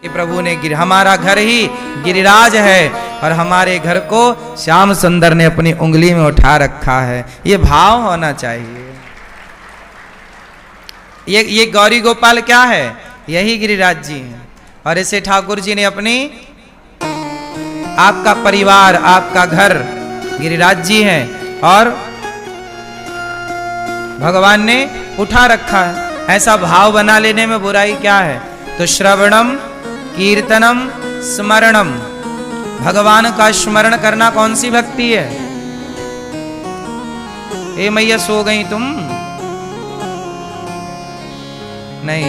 कि प्रभु ने हमारा घर ही गिरिराज है और हमारे घर को श्याम सुंदर ने अपनी उंगली में उठा रखा है। ये भाव होना चाहिए। ये गौरी गोपाल क्या है? यही गिरिराज जी हैं। और इसे ठाकुर जी ने अपनी, आपका परिवार, आपका घर गिरिराज जी हैं और भगवान ने उठा रखा है। ऐसा भाव बना लेने में बुराई क्या है? तो श्रवणम कीर्तनम स्मरणम, भगवान का स्मरण करना कौन सी भक्ति है? ए मैया सो गई तुम? नहीं।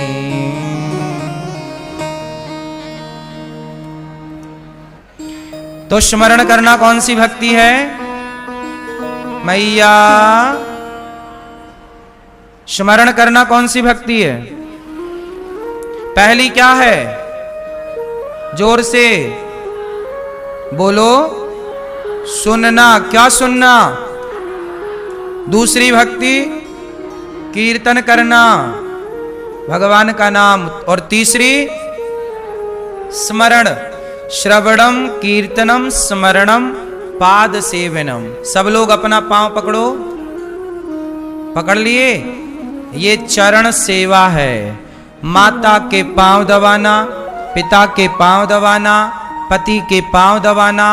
तो स्मरण करना कौन सी भक्ति है? मैया स्मरण करना कौन सी भक्ति है? पहली क्या है? जोर से बोलो। सुनना। क्या सुनना? दूसरी भक्ति कीर्तन करना, भगवान का नाम। और तीसरी स्मरण। श्रवणम कीर्तनम स्मरणम पाद सेवनम। सब लोग अपना पांव पकड़ो। पकड़ लिए? ये चरण सेवा है। माता के पांव दबाना, पिता के पांव दबाना, पति के पांव दबाना,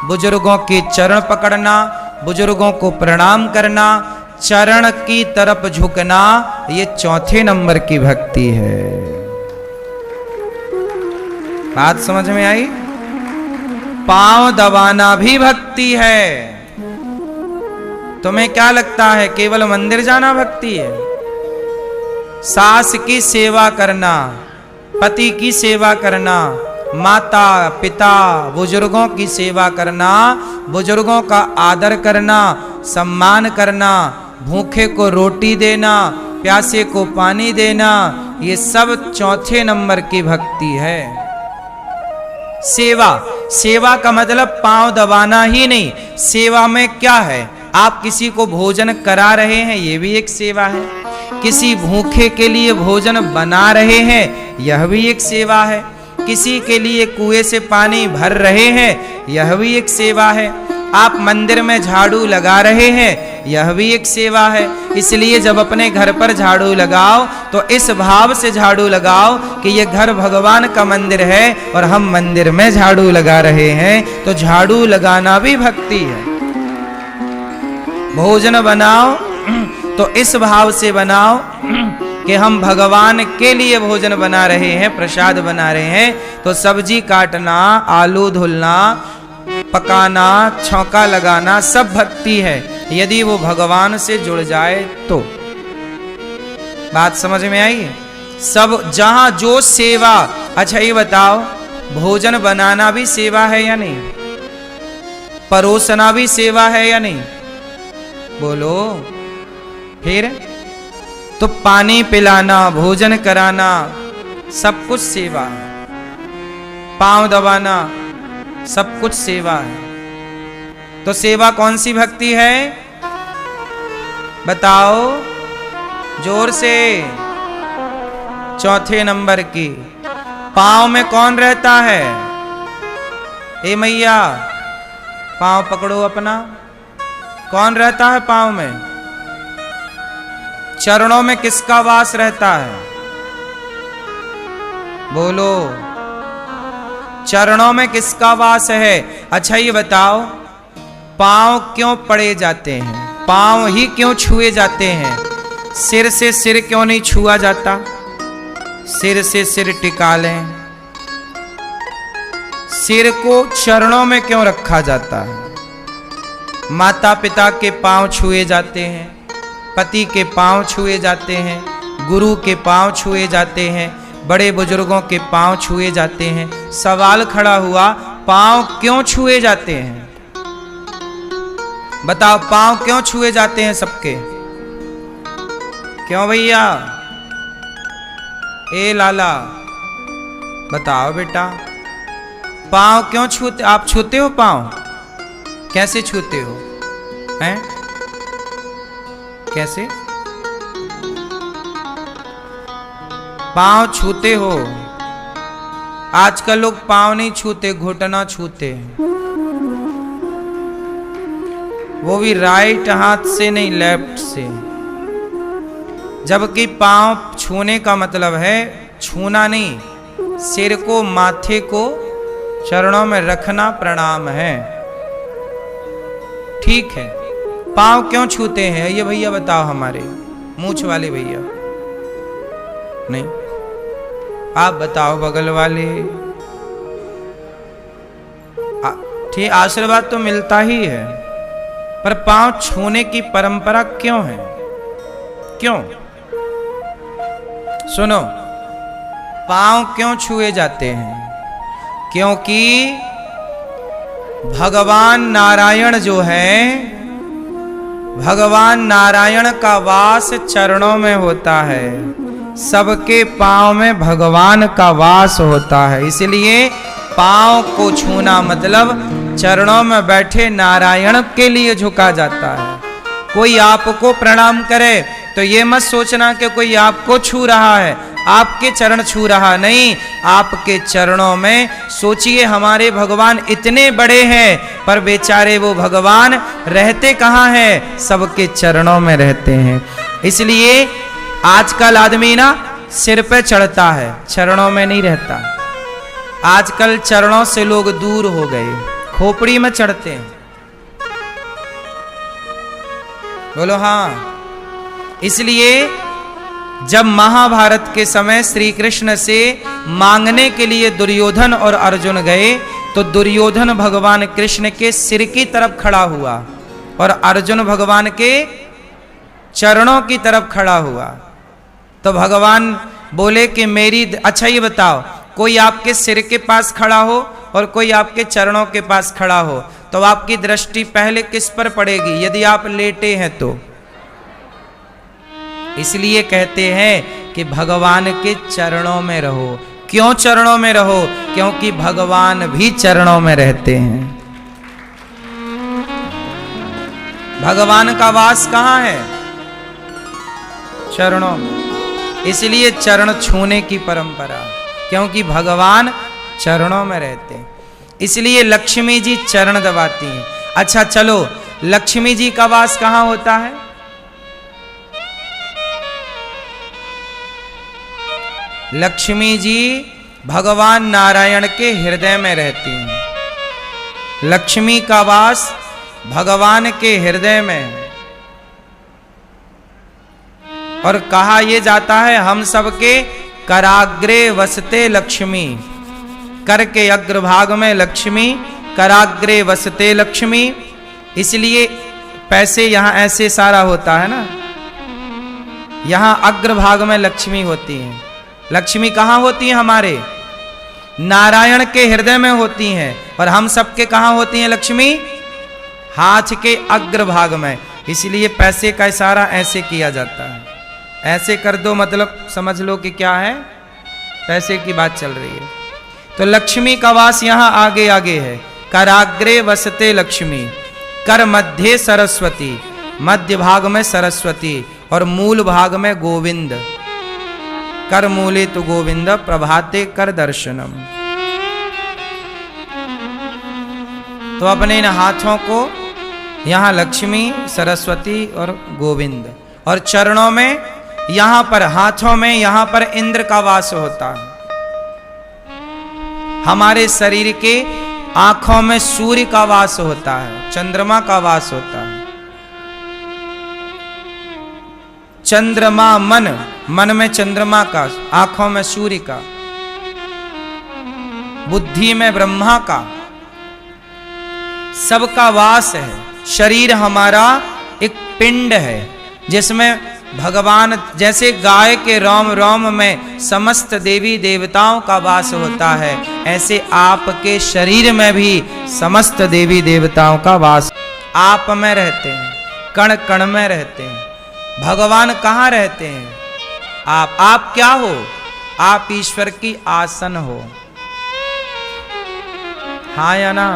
बुजुर्गों के चरण पकड़ना, बुजुर्गों को प्रणाम करना, चरण की तरफ झुकना, ये चौथे नंबर की भक्ति है। बात समझ में आई? पांव दबाना भी भक्ति है। तुम्हें क्या लगता है केवल मंदिर जाना भक्ति है? सास की सेवा करना, पति की सेवा करना, माता पिता बुजुर्गों की सेवा करना, बुजुर्गों का आदर करना, सम्मान करना, भूखे को रोटी देना, प्यासे को पानी देना, ये सब चौथे नंबर की भक्ति है। सेवा। सेवा का मतलब पांव दबाना ही नहीं। सेवा में क्या है? आप किसी को भोजन करा रहे हैं, ये भी एक सेवा है। किसी भूखे के लिए भोजन बना रहे हैं, यह भी एक सेवा है। किसी के लिए कुएं से पानी भर रहे हैं, यह भी एक सेवा है। आप मंदिर में झाड़ू लगा रहे हैं, यह भी एक सेवा है। इसलिए जब अपने घर पर झाड़ू लगाओ तो इस भाव से झाड़ू लगाओ कि ये घर भगवान का मंदिर है और हम मंदिर में झाड़ू लगा रहे हैं। तो झाड़ू लगाना भी भक्ति है। भोजन बनाओ तो इस भाव से बनाओ कि हम भगवान के लिए भोजन बना रहे हैं, प्रसाद बना रहे हैं। तो सब्जी काटना, आलू धुलना, पकाना, छौंका लगाना सब भक्ति है, यदि वो भगवान से जुड़ जाए तो। बात समझ में आई? सब जहां जो सेवा। अच्छा ये बताओ, भोजन बनाना भी सेवा है या नहीं? परोसना भी सेवा है या नहीं? बोलो। फिर तो पानी पिलाना, भोजन कराना, सब कुछ सेवा है। पांव दबाना, सब कुछ सेवा है। तो सेवा कौन सी भक्ति है? बताओ जोर से। चौथे नंबर की। पांव में कौन रहता है? ए मैया पांव पकड़ो अपना। कौन रहता है पांव में? चरणों में किसका वास रहता है? बोलो। चरणों में किसका वास है? अच्छा ये बताओ, पांव क्यों पड़े जाते हैं? पांव ही क्यों छुए जाते हैं? सिर से सिर क्यों नहीं छुआ जाता? सिर से सिर टिका लें। सिर को चरणों में क्यों रखा जाता है? माता पिता के पांव छुए जाते हैं, पति के पांव छुए जाते हैं, गुरु के पांव छुए जाते हैं, बड़े बुजुर्गों के पांव छुए जाते हैं। सवाल खड़ा हुआ, पांव क्यों छुए जाते हैं? बताओ, पांव क्यों छुए जाते हैं सबके? क्यों भैया? ए लाला बताओ बेटा, पांव क्यों छूते? आप छूते हो पांव? कैसे छूते हो? हैं? कैसे पांव छूते हो? आजकल लोग पांव नहीं छूते, घुटना छूते हैं, वो भी राइट हाथ से नहीं, लेफ्ट से। जबकि पांव छूने का मतलब है छूना नहीं, सिर को, माथे को चरणों में रखना प्रणाम है। ठीक है, पांव क्यों छूते हैं ये भैया बताओ, हमारे मूंछ वाले भैया नहीं, आप बताओ बगल वाले। ठीक, आशीर्वाद तो मिलता ही है, पर पांव छूने की परंपरा क्यों है? क्यों? सुनो, पांव क्यों छुए जाते हैं? क्योंकि भगवान नारायण जो है, भगवान नारायण का वास चरणों में होता है, सबके पांव में भगवान का वास होता है। इसलिए पांव को छूना मतलब चरणों में बैठे नारायण के लिए झुका जाता है। कोई आपको प्रणाम करे तो ये मत सोचना कि कोई आपको छू रहा है, आपके चरण छू रहा नहीं, आपके चरणों में सोचिए हमारे भगवान इतने बड़े हैं, पर बेचारे वो भगवान रहते कहाँ हैं? सबके चरणों में रहते हैं। इसलिए आजकल आदमी ना सिर पे चढ़ता है, चरणों में नहीं रहता। आजकल चरणों से लोग दूर हो गए, खोपड़ी में चढ़ते हैं। बोलो हाँ। इसलिए जब महाभारत के समय श्री कृष्ण से मांगने के लिए दुर्योधन और अर्जुन गए, तो दुर्योधन भगवान कृष्ण के सिर की तरफ खड़ा हुआ और अर्जुन भगवान के चरणों की तरफ खड़ा हुआ। तो भगवान बोले कि मेरी, अच्छा ये बताओ, कोई आपके सिर के पास खड़ा हो और कोई आपके चरणों के पास खड़ा हो, तो आपकी दृष्टि पहले किस पर पड़ेगी यदि आप लेटे हैं तो? इसलिए कहते हैं कि भगवान के चरणों में रहो। क्यों चरणों में रहो? क्योंकि भगवान भी चरणों में रहते हैं। भगवान का वास कहाँ है? चरणों में। इसलिए चरण छूने की परंपरा, क्योंकि भगवान चरणों में रहते हैं। इसलिए लक्ष्मी जी चरण दबाती हैं। अच्छा चलो, लक्ष्मी जी का वास कहाँ होता है? लक्ष्मी जी भगवान नारायण के हृदय में रहती हैं। लक्ष्मी का वास भगवान के हृदय में है। और कहा यह जाता है हम सबके कराग्रे वसते लक्ष्मी, कर के अग्रभाग में लक्ष्मी, कराग्रे वसते लक्ष्मी। इसलिए पैसे यहां ऐसे सारा होता है ना, यहां अग्रभाग में लक्ष्मी होती है। लक्ष्मी कहाँ होती है? हमारे नारायण के हृदय में होती हैं। और हम सबके कहाँ होती हैं लक्ष्मी? हाथ के अग्रभाग में। इसलिए पैसे का इशारा ऐसे किया जाता है, ऐसे कर दो मतलब समझ लो कि क्या है, पैसे की बात चल रही है। तो लक्ष्मी का वास यहाँ आगे आगे है। कराग्रे वसते लक्ष्मी, कर मध्य सरस्वती, मध्य भाग में सरस्वती और मूल भाग में गोविंद। कर मूले तो गोविंद, प्रभाते कर दर्शनम। तो अपने इन हाथों को यहाँ लक्ष्मी, सरस्वती और गोविंद, और चरणों में यहाँ पर, हाथों में यहाँ पर इंद्र का वास होता है। हमारे शरीर के आंखों में सूर्य का वास होता है, चंद्रमा का वास होता है। चंद्रमा मन, मन में चंद्रमा का, आंखों में सूर्य का, बुद्धि में ब्रह्मा का, सबका वास है। शरीर हमारा एक पिंड है जिसमें भगवान, जैसे गाय के रोम रोम में समस्त देवी देवताओं का वास होता है, ऐसे आपके शरीर में भी समस्त देवी देवताओं का वास आप में रहते हैं, कण कण में रहते हैं। भगवान कहाँ रहते हैं? आप क्या हो? आप ईश्वर की आसन हो। हाँ या ना?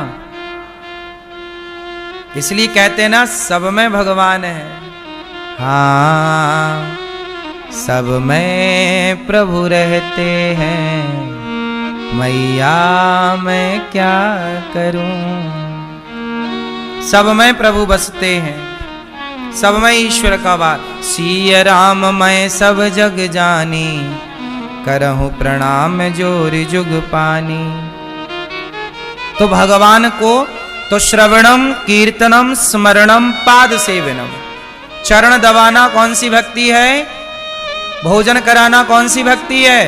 इसलिए कहते हैं ना, सब में भगवान है। हाँ, सब में प्रभु रहते हैं, मैया मैं क्या करूं। सब में प्रभु बसते हैं, सब में ईश्वर का वास। सिय राम मैं सब जग जानी, करहूं प्रणाम जोरि जुग पानी। तो भगवान को तो श्रवणम कीर्तनम स्मरणम पाद सेवनम, चरण दबाना कौन सी भक्ति है? भोजन कराना कौन सी भक्ति है?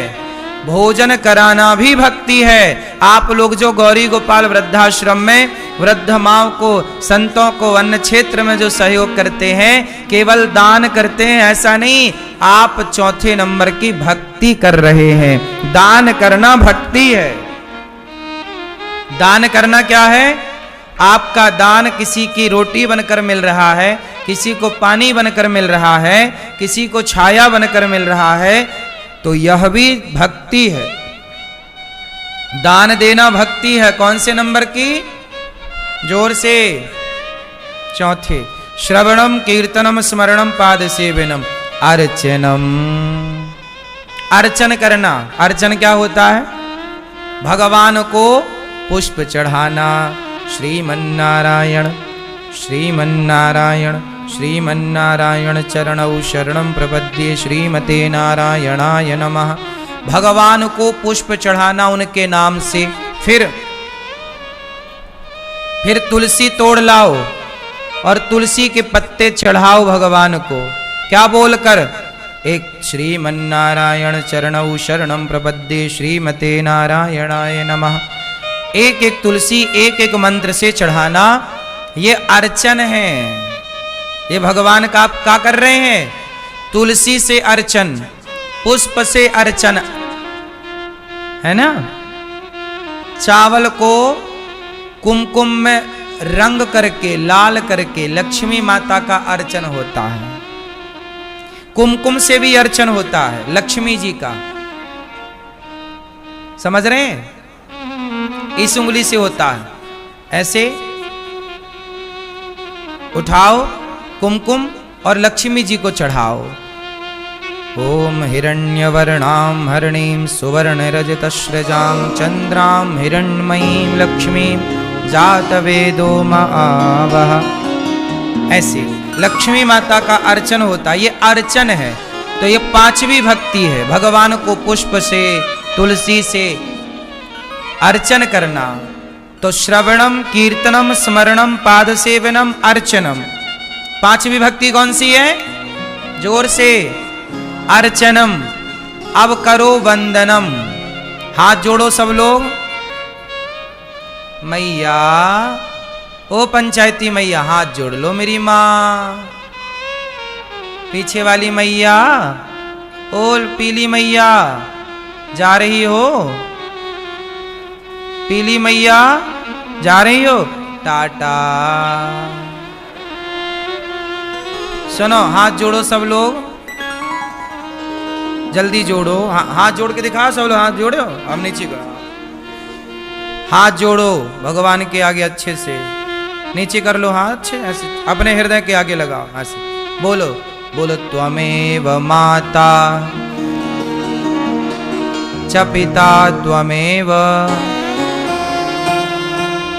भोजन कराना भी भक्ति है। आप लोग जो गौरी गोपाल वृद्धाश्रम में वृद्ध माँ को, संतों को अन्न क्षेत्र में जो सहयोग करते हैं, केवल दान करते हैं ऐसा नहीं, आप चौथे नंबर की भक्ति कर रहे हैं। दान करना भक्ति है। दान करना क्या है? आपका दान किसी की रोटी बनकर मिल रहा है, किसी को पानी बनकर मिल रहा है, किसी को छाया बनकर मिल रहा है, तो यह भी भक्ति है। दान देना भक्ति है। कौन से नंबर की? जोर से, चौथे। श्रवणम कीर्तनम स्मरणम पाद सेवनम अर्चनम। अर्चन करना। अर्चन क्या होता है? भगवान को पुष्प चढ़ाना। श्रीमन्नारायण श्रीमन्नारायण श्रीमन्नारायण चरणौ शरणं प्रपद्ये श्रीमते नारायणाय नमः। भगवान को पुष्प चढ़ाना उनके नाम से। फिर तुलसी तोड़ लाओ और तुलसी के पत्ते चढ़ाओ भगवान को। क्या बोलकर? एक श्रीमन्नारायण चरणौ शरणं प्रपद्ये श्रीमते नारायणाय नमः। एक एक तुलसी एक एक मंत्र से चढ़ाना, ये अर्चन है। ये भगवान का आप क्या कर रहे हैं? तुलसी से अर्चन, पुष्प से अर्चन, है ना। चावल को कुमकुम में रंग करके, लाल करके लक्ष्मी माता का अर्चन होता है। कुमकुम से भी अर्चन होता है लक्ष्मी जी का। समझ रहे हैं? इस उंगली से होता है, ऐसे उठाओ कुमकुम और लक्ष्मी जी को चढ़ाओ। ओम हिरण्यवर्णाम हरणीम सुवर्ण रजतश्रजाम चंद्राम हिरण्मयीं लक्ष्मीं जातवेदो महावह। ऐसे लक्ष्मी माता का अर्चन होता है। ये अर्चन है। तो ये पांचवी भक्ति है, भगवान को पुष्प से, तुलसी से अर्चन करना। तो श्रवणम कीर्तनम स्मरणम पाद सेवनम अर्चनम। पांचवी भक्ति कौन सी है? जोर से, अर्चनम। अब करो वंदनम। हाथ जोड़ो सब लोग। मैया, ओ पंचायती मैया हाथ जोड़ लो मेरी माँ। पीछे वाली मैया, ओ पीली मैया जा रही हो? पीली मैया जा रही हो? टाटा। सुनो, हाथ जोड़ो सब लोग, जल्दी जोड़ो। हाथ जोड़ के दिखा सब लोग। हाथ जोड़ो, हम नीचे करो। हाथ जोड़ो भगवान के आगे अच्छे से, नीचे कर लो हाथ अच्छे, ऐसे अपने हृदय के आगे लगाओ। ऐसे बोलो, बोलो त्वमेव माता च पिता त्वमेव,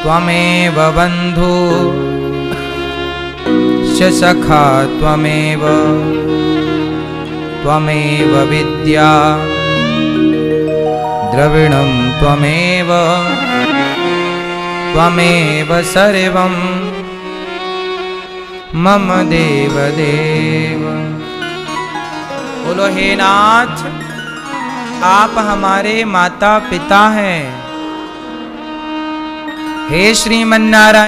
त्वमेव बन्धु च सखा त्वमेव, त्वमेव विद्या द्रविणं त्वमेव, त्वमेव सर्वं मम देव देव। बोलो हे नाथ, आप हमारे माता पिता हैं। हे श्रीमन्नारायण।